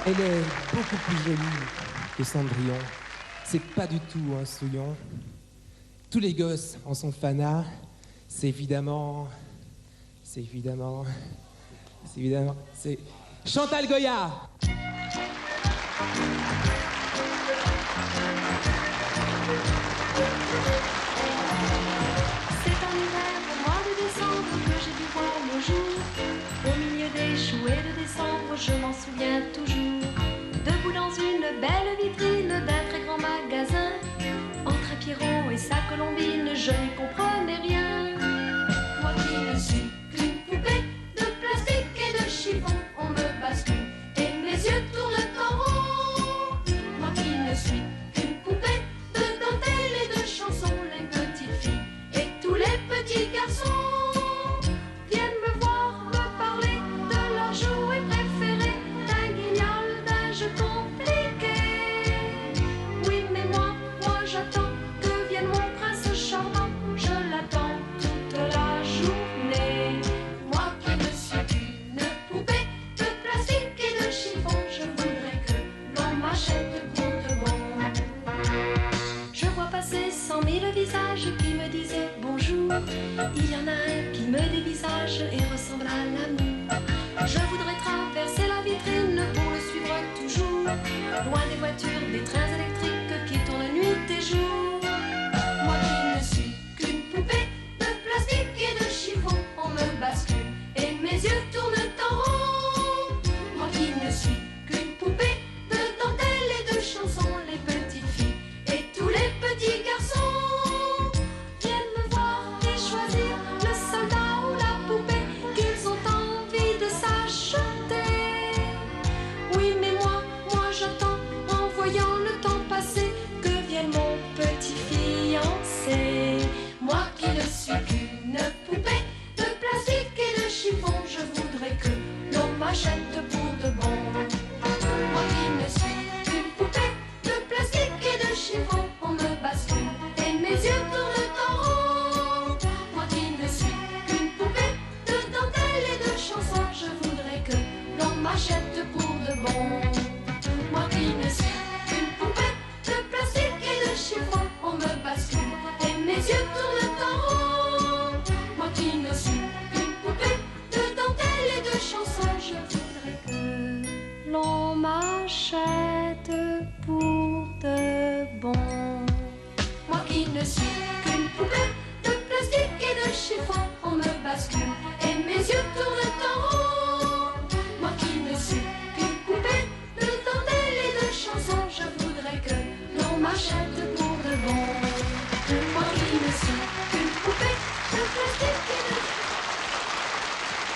Elle est beaucoup plus jolie que Cendrillon. C'est pas du tout un souillon. Tous les gosses en sont fanas. C'est évidemment... C'est Chantal Goya. C'est un hiver au mois de décembre que j'ai dû voir le jour. Au milieu des choux et de décembre, je m'en souviens toujours. Debout dans une belle vitrine d'un très grand magasin, entre un Pierrot et sa colombine, je n'y comprenais rien. Moi qui ne suis qu'une poupée de plastique et de chiffon, on me bascule et mes yeux tournent en rond. Moi qui ne suis qu'une poupée de dentelle et de chansons, les petites filles et tous les petits garçons viennent me voir, me parler de leur jouet préféré, d'un guignol, d'un jeu compliqué. Oui, mais moi j'attends que vienne mon prince charmant, je l'attends toute la journée. Moi qui ne suis qu'une poupée de plastique et de chiffon, je voudrais que l'on m'achète pour de bon. Je vois passer 100 000 visages qui me disaient bonjour. Il y en a un qui me dévisage et ressemble à l'amour. Je voudrais traverser la vitrine pour le suivre toujours, loin des voitures, des trains électriques qui tournent nuit et jour. Moi qui ne suis qu'une poupée de plastique et de chiffon, on me bascule et mes yeux tournent en rond. Moi qui ne suis qu'une poupée de dentelle et de chansons, les petites filles et tous les petits garçons viennent me voir et choisir le soldat ou la poupée qu'ils ont envie de s'acheter. Oui, mais moi j'attends en voyant le temps passer que vienne mon petit fiancé. Moi qui ne suis qu'une poupée de plastique et de chiffon, je voudrais que l'on m'achète pour de bon. Moi qui ne suis qu'une poupée de plastique et de chiffon, on me bascule et mes yeux tournent en rond. Moi qui ne suis qu'une poupée de dentelle et de chansons, je voudrais que l'on m'achète pour de bon. Moi qui ne suis qu'une poupée de plastique et de chiffon, on me bascule et mes yeux tournent en rond. Moi qui ne suis qu'une poupée de dentelle et de chansons, je voudrais que l'on m'achète pour de bon. Moi qui ne suis qu'une poupée de plastique et de chiffon, on me bascule et mes yeux tournent en rond. Moi qui ne suis qu'une poupée de dentelle et de chansons, je voudrais que l'on m'achète pour de bon. Moi qui ne suis qu'une poupée de plastique et de...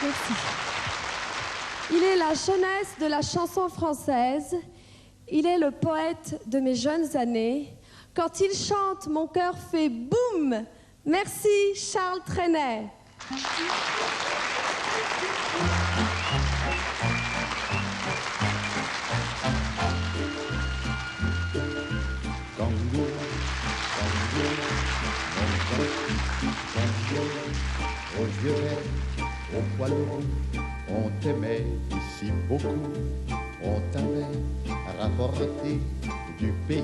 Merci. Il est la jeunesse de la chanson française. Il est le poète de mes jeunes années. Quand il chante, mon cœur fait boum. Merci, Charles Trenet. Kangourou, kangourou, aux yeux verts, aux poils roux, on t'aimait ici beaucoup, on t'avait rapporté du pays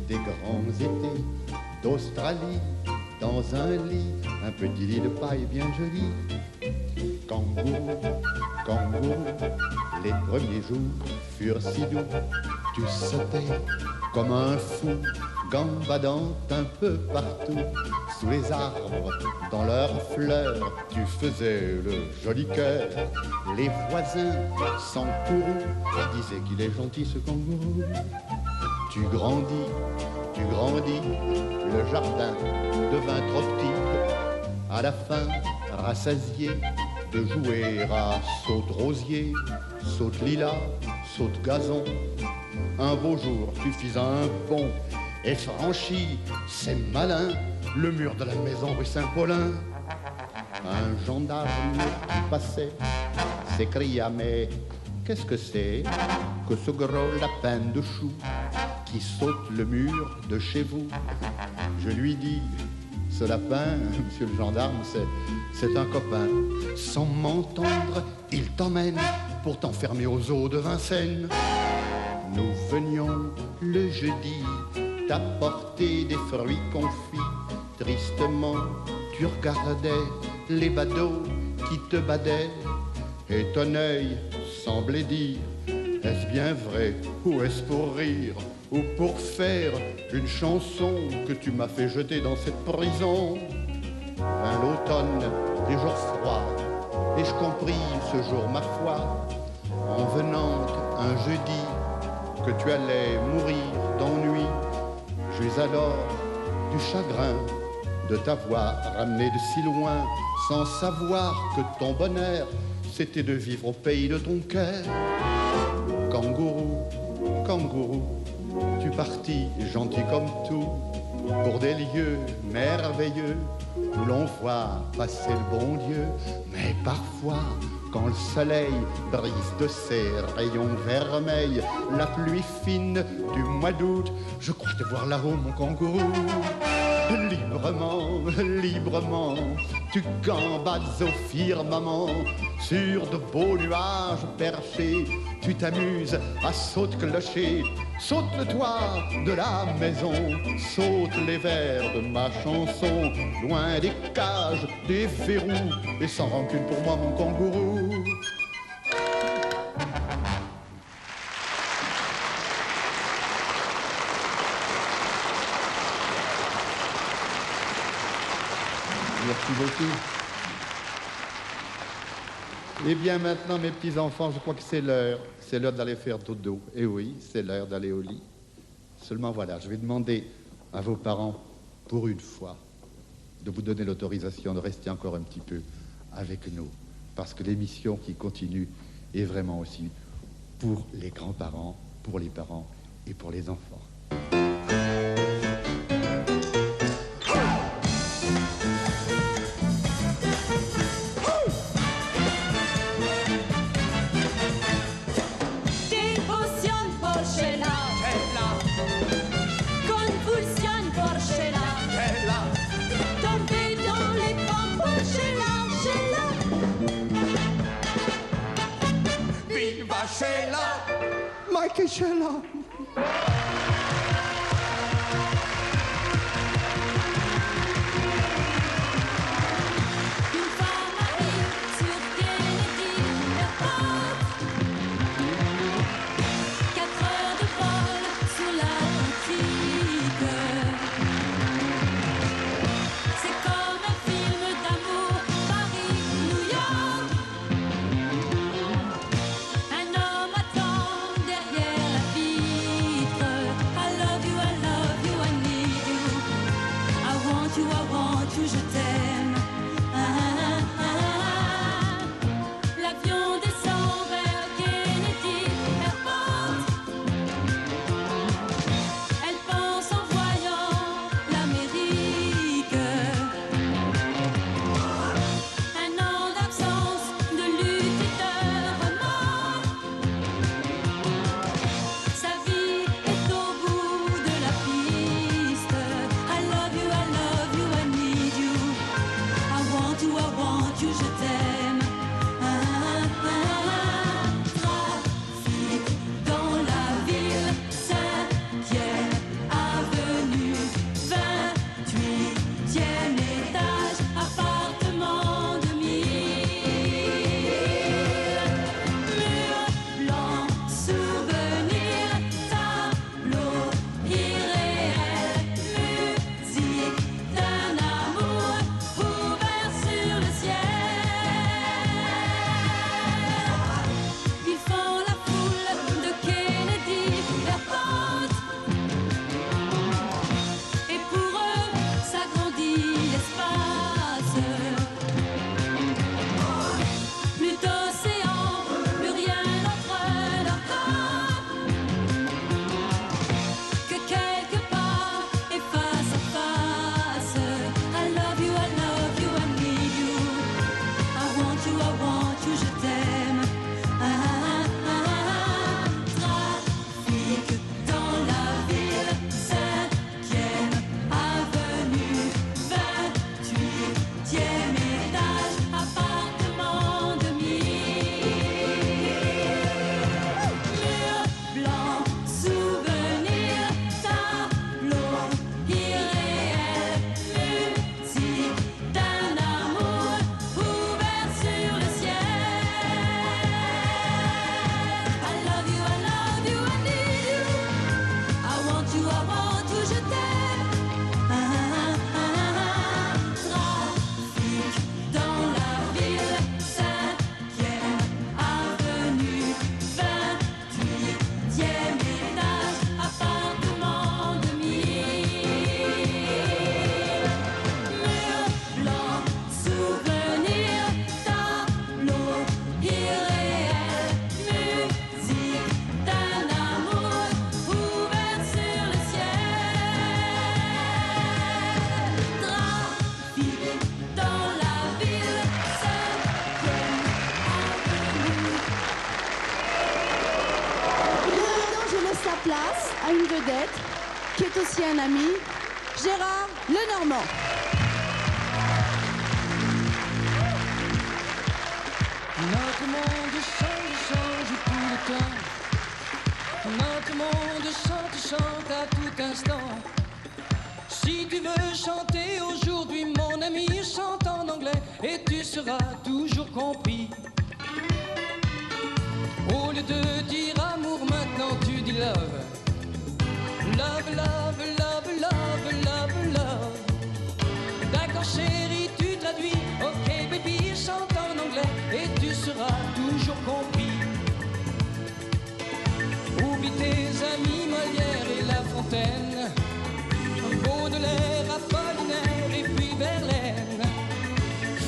des grands étés, d'Australie, dans un lit, un petit lit de paille bien joli. Kangourou, kangourou, les premiers jours furent si doux, tu sautais comme un fou, gambadant un peu partout. Sous les arbres, dans leurs fleurs, tu faisais le joli cœur. Les voisins, sans courroux, disaient qu'il est gentil ce kangourou. Tu grandis, le jardin devint trop petit. À la fin, rassasié de jouer à saute rosier, saute lilas, saute gazon. Un beau jour, tu fis un bond et franchis, c'est malin, le mur de la maison rue Saint-Paulin. Un gendarme qui passait s'écria: mais qu'est-ce que c'est que ce gros lapin de chou qui saute le mur de chez vous? Je lui dis: ce lapin, monsieur le gendarme, c'est un copain. Sans m'entendre, il t'emmène pour t'enfermer aux eaux de Vincennes. nous venions le jeudi t'apporter des fruits confits. Tristement, tu regardais les badauds qui te badaient, et ton œil semblait dire: est-ce bien vrai ou est-ce pour rire, ou pour faire une chanson que tu m'as fait jeter dans cette prison? Vint l'automne, des jours froids, et je compris ce jour, ma foi, en venant un jeudi, que tu allais mourir d'ennui. J'eus alors du chagrin de t'avoir ramené de si loin, sans savoir que ton bonheur, c'était de vivre au pays de ton cœur. Kangourou, kangourou, tu partis gentil comme tout, pour des lieux merveilleux où l'on voit passer le bon Dieu. Mais parfois, quand le soleil brise de ses rayons vermeils la pluie fine du mois d'août, je crois te voir là-haut, mon kangourou. Librement, librement, tu gambades au firmament, sur de beaux nuages perchés, tu t'amuses à saute-clocher. Saute le toit de la maison, saute les vers de ma chanson, loin des cages, des verrous, et sans rancune pour moi, mon kangourou. Merci beaucoup. Eh bien maintenant, mes petits-enfants, je crois que c'est l'heure. C'est l'heure d'aller faire dodo. Eh oui, c'est l'heure d'aller au lit. Seulement voilà, je vais demander à vos parents, pour une fois, de vous donner l'autorisation de rester encore un petit peu avec nous. Parce que l'émission qui continue est vraiment aussi pour les grands-parents, pour les parents et pour les enfants. Michael Sheila. aussi un ami, Gérard Lenormand. Notre monde change tout le temps. Notre monde chante à tout instant. Si tu veux chanter aujourd'hui, mon ami, chante en anglais et tu seras toujours compris. Au lieu de dire amour, maintenant tu dis love. Love, love, love, love, love, love. D'accord chérie, tu traduis. Ok baby, chante en anglais et tu seras toujours compris. Oublie tes amis Molière et La Fontaine, Baudelaire, Apollinaire et puis Verlaine.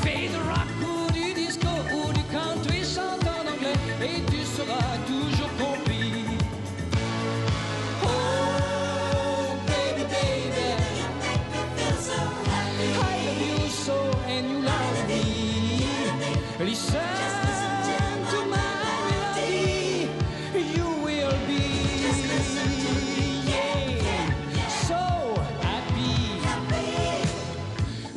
Fais du rock ou du disco ou du country, chante en anglais et tu seras toujours compris. Oh baby baby, I love you so and you love me. Listen to my melody, you will be so happy.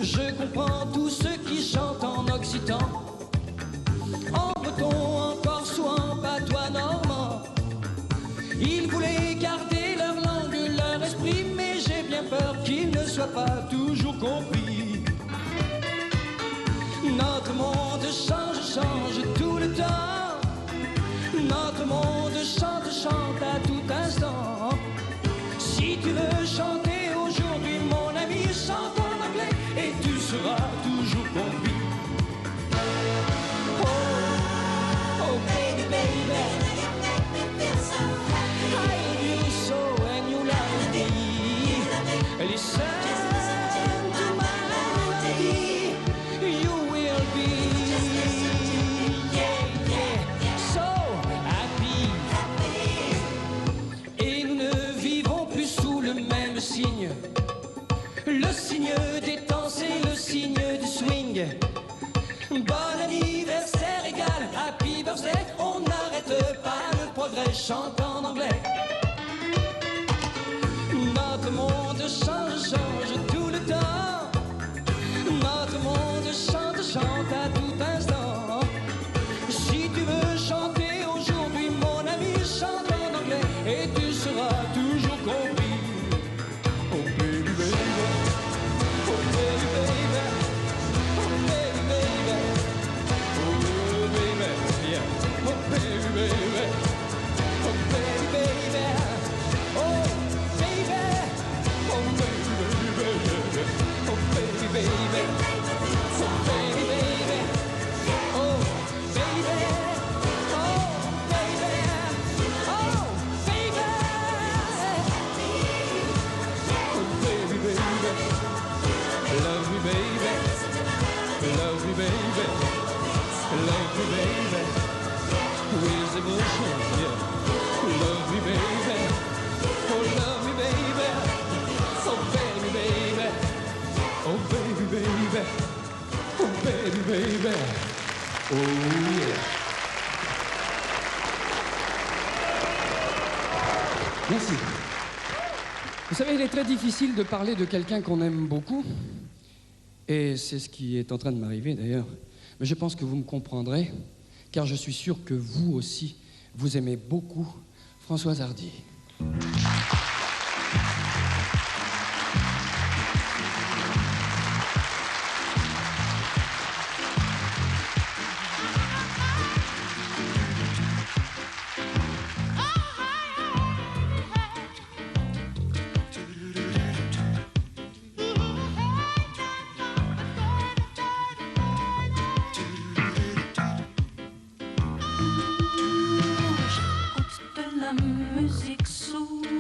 Je comprends tous ceux qui chantent en occitan, en breton, en corse ou en patois normand. Ils voulaient garder leur langue, leur esprit, mais j'ai bien peur qu'ils ne soient pas toujours compris. Notre monde change tout le temps. Notre monde chante à tout instant. Si tu veux chanter aujourd'hui, mon ami, chante en anglais et tu seras toujours compris. Oh baby, baby, I love you so and you love me. Listen to my melody, you will be so happy. Et nous ne vivons plus sous le même signe. Le signe des temps, c'est le signe du swing. Bon anniversaire égal, happy birthday. On n'arrête pas le progrès, chante en anglais. Notre monde change tout le temps. Notre monde chante à tout instant. Si tu veux chanter aujourd'hui, mon ami, chante en anglais et tu seras toujours compris. Oh baby baby, oh baby baby, oh baby baby, oh baby, yeah, oh baby baby, oh baby baby, oh baby, oh baby baby, oh baby baby, oh baby baby, oh baby, oh baby, oh baby, oh baby baby, love me baby, love me baby, love me baby, with emotion, yeah, love me baby, oh love me baby, oh baby baby, oh baby baby, oh baby baby, oh yeah. Merci. Vous savez, il est très difficile de parler de quelqu'un qu'on aime beaucoup. Et c'est ce qui est en train de m'arriver d'ailleurs. Mais je pense que vous me comprendrez, car je suis sûr que vous aussi, vous aimez beaucoup Françoise Hardy. De la musique sourde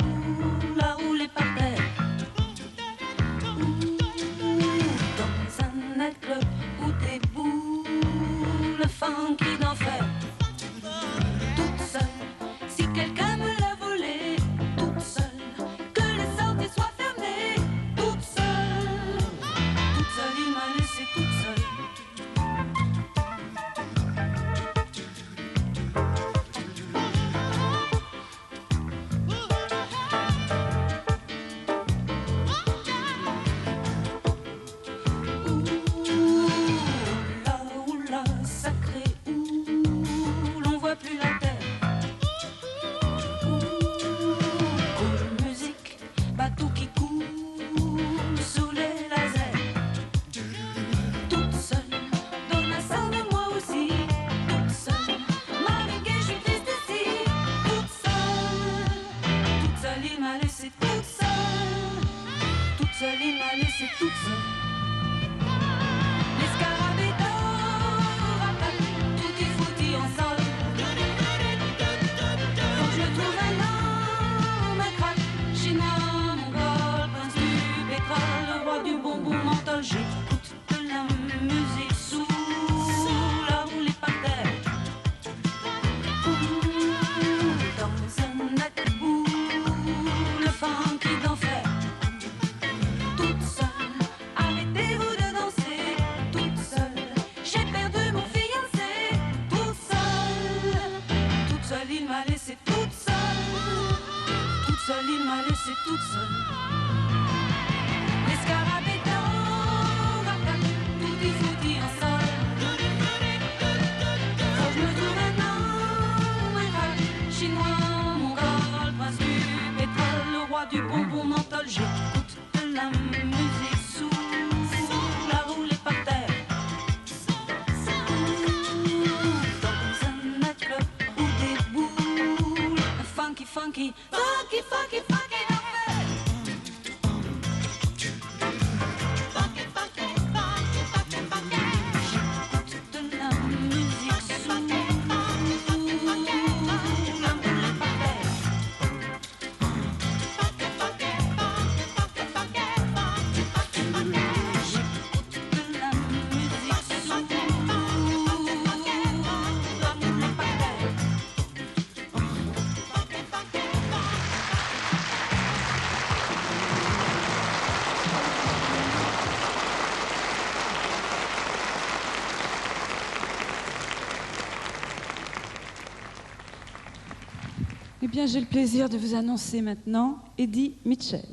bien, j'ai le plaisir de vous annoncer maintenant Eddie Mitchell.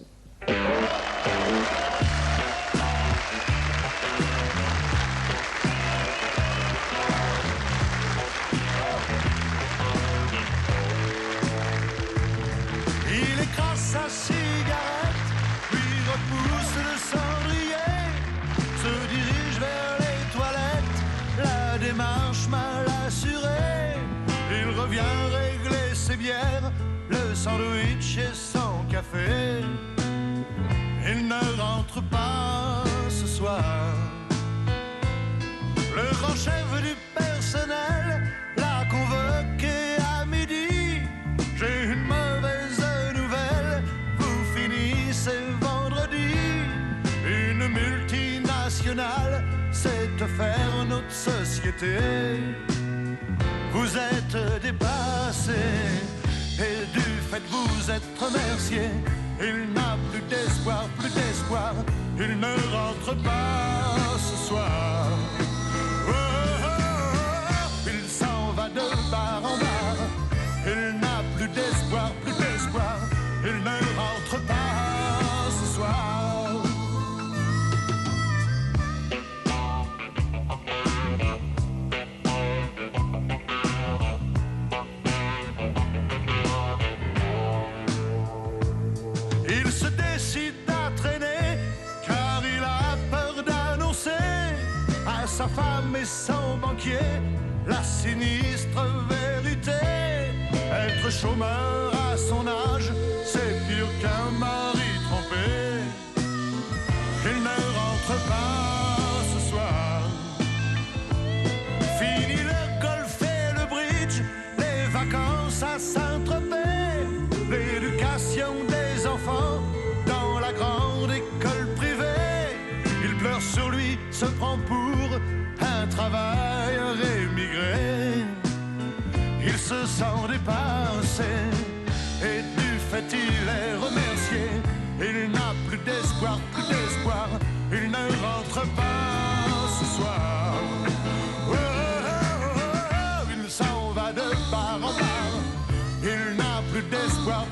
Il écrase sa cigarette, puis repousse le cendrier, se dirige vers les toilettes, la démarche mal assurée. Il revient régler ses bières, le sandwich et son café. Il ne rentre pas ce soir. Le grand chef du personnel l'a convoqué à midi. J'ai une mauvaise nouvelle, vous finissez vendredi. Une multinationale s'est offert notre société. Vous êtes dépassé et du fait vous êtes remercié. Il n'a plus d'espoir, il ne rentre pas ce soir. Oh, oh, oh, il s'en va de bar en bar. Il n'a plus d'espoir, il ne rentre pas ce soir. Il se décide à traîner car il a peur d'annoncer à sa femme et son banquier la sinistre vérité. Être chômeur à son âge, c'est pire qu'un mari trompé. Il ne rentre pas ce soir. Fini le golf et le bridge, les vacances à Saint-Tropez, l'éducation des enfants dans la grande école privée. Il pleure sur lui, se prend pour un travailleur émigré. Il se sent dépassé et du fait il est remercié. Il n'a plus d'espoir, il ne rentre pas ce soir. Oh, oh, oh, oh, il s'en va de bar en bar. Il n'a plus d'espoir,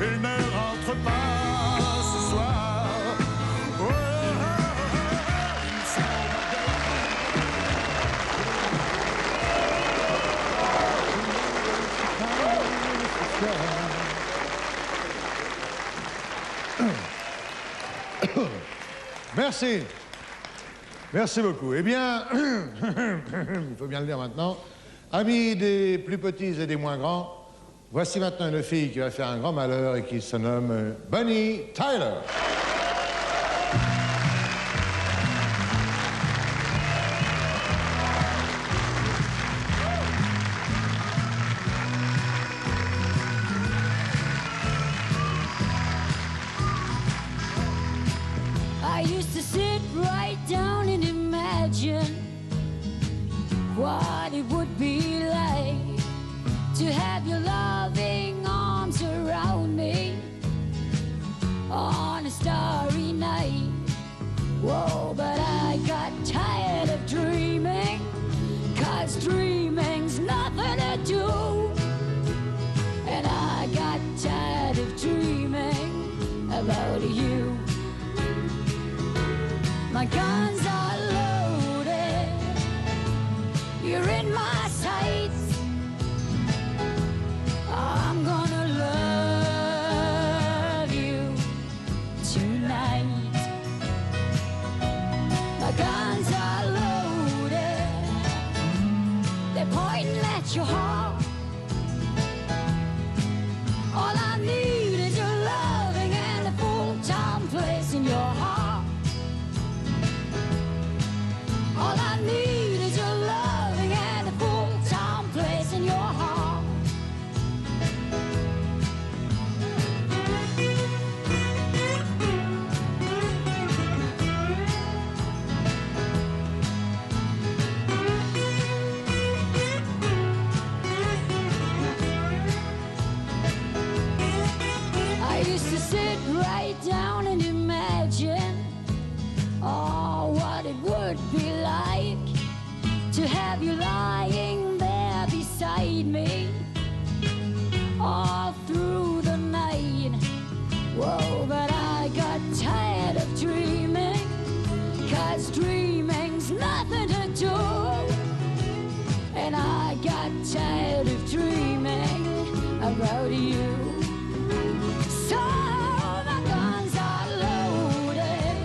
il ne rentre pas ce soir. Oh, oh, oh, il s'en va de Merci. Merci beaucoup. Eh bien, il faut bien le dire maintenant, amis des plus petits et des moins grands, voici maintenant une fille qui va faire un grand malheur et qui se nomme Bonnie Tyler. I used to sit right down and imagine what it would be like to have your loving arms around me on a starry night. Whoa, but I got tired of dreaming, 'cause dreaming's nothing to do. And I got tired of dreaming about you. My guns are loaded, you're in my sights. I'm gonna love you tonight. My guns are loaded, they're pointing at your heart. All I need is your loving and a full-time place in your heart. All I need is your loving and a full-time place in your heart. I used to sit right down and imagine what it would be like to have you lying there beside me 'cause dreaming's nothing to do. And I got tired of dreaming about you. So my guns are loaded.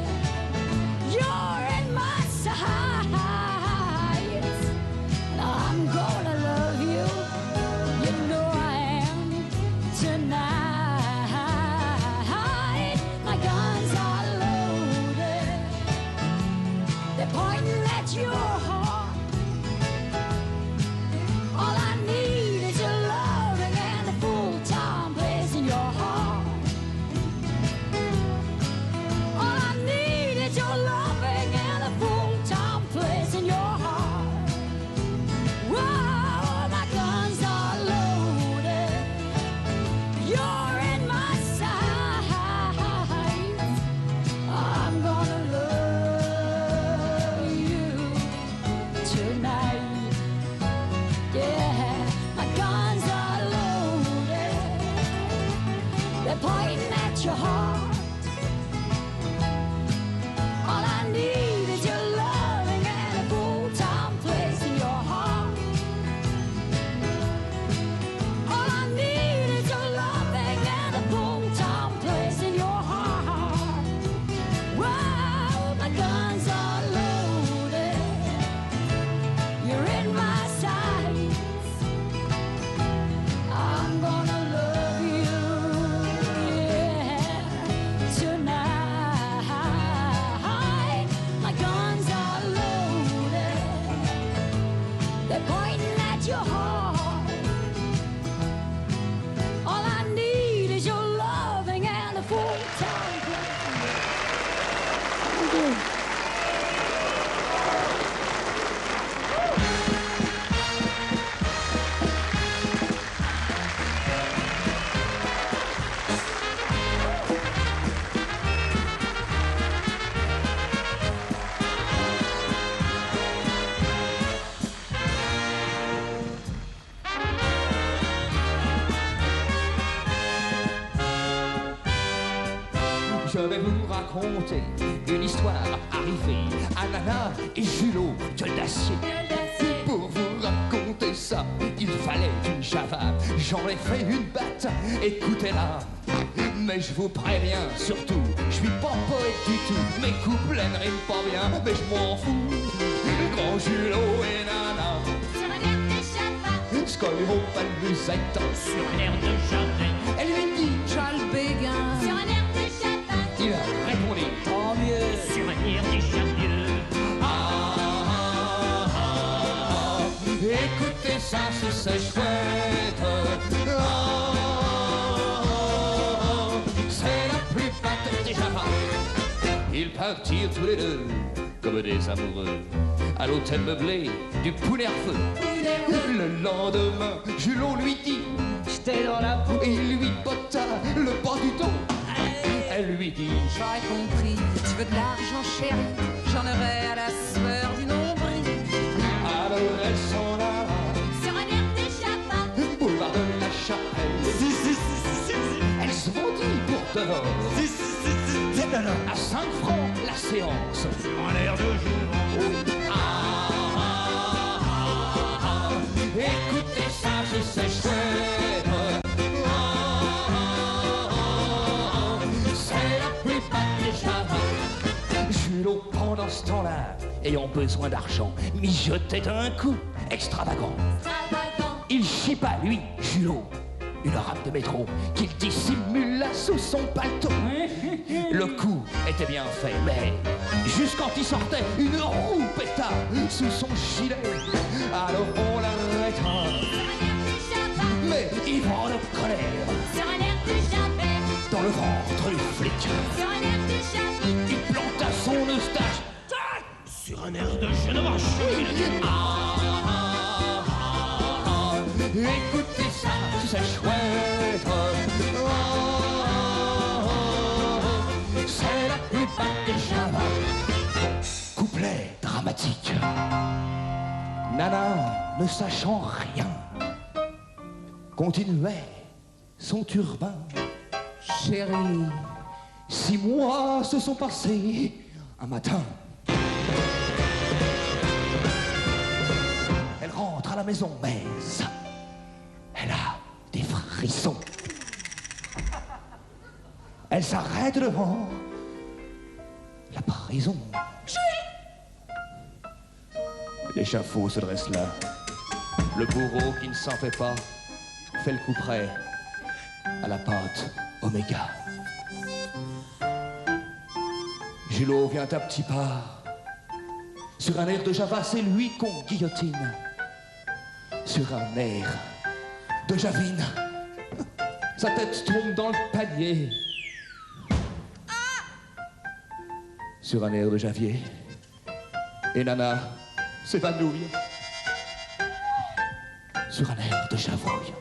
You're in my sights. And I'm gonna love you. You know I am tonight. My guns are loaded. They're pointing at your heart. All I need is your loving and a full-time place in your heart. All I need is your loving and a full-time place in your heart. Whoa, my guns are loaded. You're in my sights. I'm gonna love you tonight. Yeah, my guns are loaded. They're pointing at your heart. All I need is your loving and a full-time place in your heart. All I need is your loving and a full-time place in your heart. Wow, my guns are loaded. You're in my sights. I'm gonna love you, yeah, tonight. My guns are loaded. They're pointing at your heart. All I need is your loving and a full-time place. Thank you. Je vais vous raconter une histoire arrivée à Nana et Julot, gueule d'acier. Pour vous raconter ça, il fallait une java. J'en ai fait une batte, écoutez-la. Mais je vous préviens, surtout, je suis pas poète du tout. Mes couplets ne riment pas bien, mais je m'en fous. Grand Julot et Nana, Sur un air de java, Scoyo Palmusette, Sur un air de jardin, elle lui dit, Charles Béguin. sur un air de java, il a répondu, tant mieux. sur un air déjà vieux. Écoutez ça, c'est chouette. C'est la plus patte des Java. Ils partirent tous les deux comme des amoureux à l'hôtel meublé du Poulet à Feu. Le lendemain, Julot lui dit, J'étais dans la boue. il lui botta le bas du dos. Elle lui dit, J'aurais compris. Tu veux de l'argent, chérie? J'en aurais à la sueur du nombril. alors elle s'en alla, sur un air de java, boulevard de la Chapelle. Elle se vendit pour de l'or. À 5 francs la séance. En l'air de jour, Écoutez ça, c'est chouette. C'est la plus patte des Java. Julot, pendant ce temps-là, ayant besoin d'argent, mijotait un coup extravagant. Il chipa, lui, Julot, une rame de métro qu'il dissimula sous son paletot. Le coup était bien fait, mais juste quand il sortait, une roue péta sous son gilet. Alors on l'arrêta, mais ivre de colère, sur un air de java, dans le ventre du flic, sur un air de java, il planta son eustache. sur un air de jeune machine. Écoutez ça, c'est chouette. C'est la plus patte des Java. Couplet dramatique. Nana, ne sachant rien, continuait son turbin. Chérie, 6 mois se sont passés. Un matin, la maison, mais elle a des frissons. Elle s'arrête devant la prison. L'échafaud se dresse là. Le bourreau qui ne s'en fait pas fait le coup près à la pâte oméga. Julot vient à petits pas. Sur un air de Java, c'est lui qu'on guillotine. Sur un air de Javine, sa tête tombe dans le panier. Sur un air de Javier, et Nana s'évanouille. Sur un air de Javouille.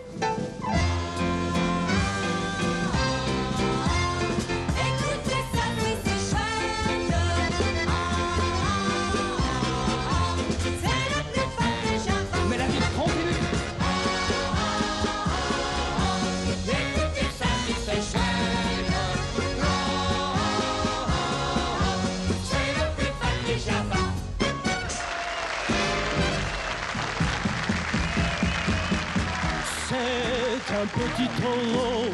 Un petit taureau,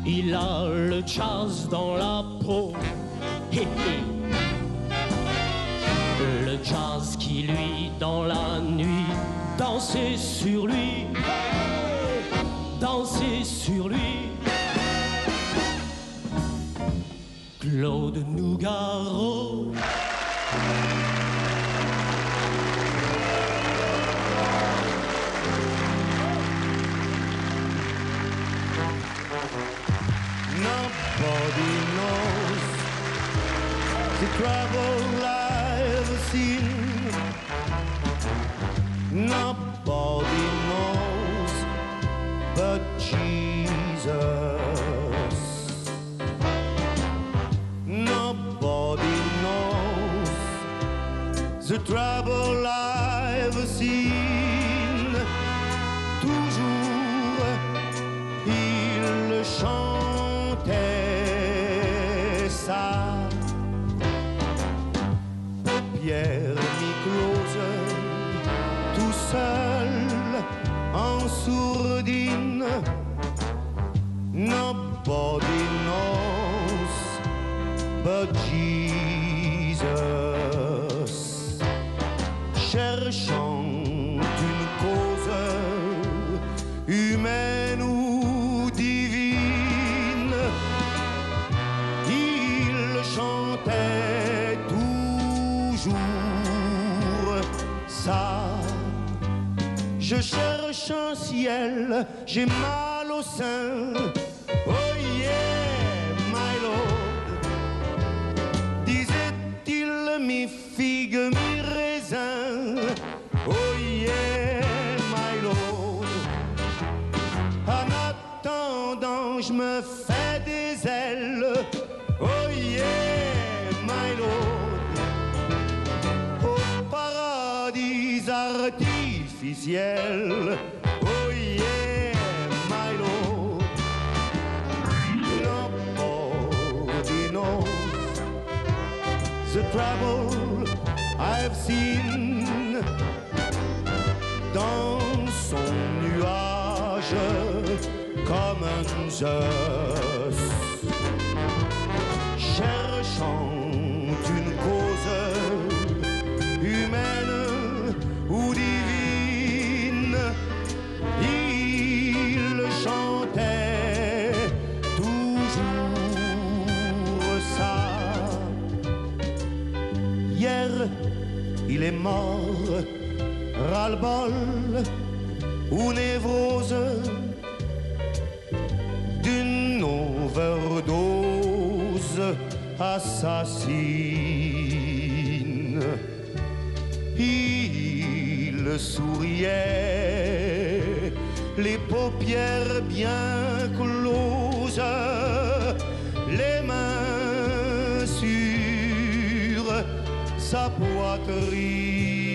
il a le jazz dans la peau. Hé, hé. Le jazz qui lui dans la nuit dansait sur lui, dansait sur lui. Claude Nougaro. Nobody knows the trouble I've seen. Nobody knows but Jesus. Nobody knows the trouble I've seen. Toujours il chantait ça. Paupières mi-closes, tout seul en sourdine. Nobody knows but Jesus. Cherchant une cause humaine ou divine, il chantait toujours ça. Je cherche un ciel, j'ai mal au sein. Oh yeah, my lord, disait-il, mi figue, mi raisin. Oh yeah, my lord, en attendant, je me fais des ailes. Oh yeah, my lord, au paradis artificiel. Oh yeah, my lord, nobody knows the trouble I've seen. Dans son nuage comme un Zeus, cherchant une cause humaine ou divine, il chantait toujours ça. Hier, il est mort, ras-le-bol ou névrose d'une overdose assassine. Il souriait, les paupières bien closes, les mains sur sa poitrine.